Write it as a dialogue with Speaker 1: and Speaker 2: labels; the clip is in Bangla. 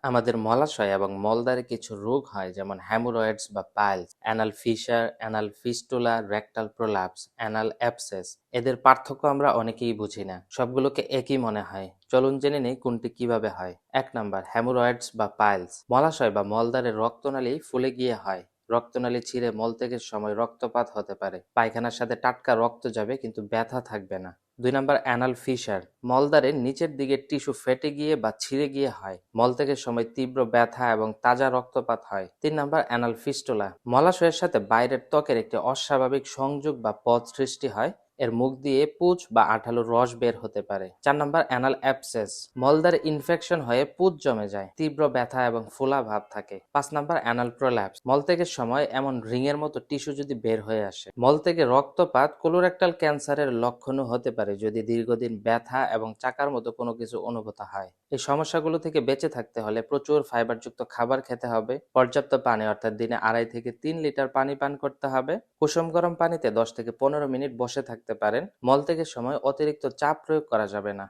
Speaker 1: আমাদের মলাশয় এবং মলদ্বারে কিছু রোগ হয়, যেমন হ্যামোরয়েডস বা piles, anal fisher, anal fistula, rectal prolapse, anal abscess. এদের পার্থক্য আমরা অনেকেই বুঝি না, সবগুলোকে একই মনে হয়। চলুন জেনে নেই কোনটি কিভাবে হয়। 1 নাম্বার, হ্যামোরয়েডস বা পাইলস। মলাশয় বা মলদ্বারে রক্তনালী ফুলে গিয়ে হয়। রক্তনালী ছিঁড়ে মলত্যাগের সময় রক্তপাত হতে পারে। পায়খানার সাথে টাটকা রক্ত যাবে, কিন্তু ব্যথা থাকবে না। 2 নাম্বার, অ্যানাল ফিশার। মলদ্বারের নিচের দিকে টিস্যু ফেটে গিয়ে বা ছিঁড়ে গিয়ে হয়। মলত্যাগের সময় তীব্র ব্যথা এবং তাজা রক্তপাত হয়। 3 নাম্বার, অ্যানাল ফিস্টুলা। মলাশয়ের সাথে বাইরের ত্বকের একটি অস্বাভাবিক সংযোগ বা পথ সৃষ্টি হয়। এর মুখ দিয়ে পুঁজ বা আঠালো রস বের হতে পারে। 4 নাম্বার, অ্যানাল অ্যাবসেস। মলদ্বারে ইনফেকশন হয়ে পুঁজ জমে যায়, তীব্র ব্যথা এবং ফোলা ভাব থাকে। 5 নাম্বার, অ্যানাল প্রোল্যাপস। মলত্যাগের সময় এমন রিং এর মতো টিস্যু যদি বের হয়ে আসে। মলত্যাগে রক্তপাত কোলোরেক্টাল ক্যান্সারের লক্ষণও হতে পারে, যদি দীর্ঘদিন ব্যথা এবং চাকার মতো কোনো কিছু অনুভূত হয়। এই সমস্যাগুলো থেকে বেঁচে থাকতে হলে প্রচুর ফাইবারযুক্ত খাবার খেতে হবে, পর্যাপ্ত পানি অর্থাৎ দিনে 2.5 থেকে 3 লিটার পানি পান করতে হবে। কুসুম গরম পানিতে 10 থেকে 15 মিনিট বসে থাকতে পারেন। মলত্যাগের সময় অতিরিক্ত চাপ প্রয়োগ করা যাবে না।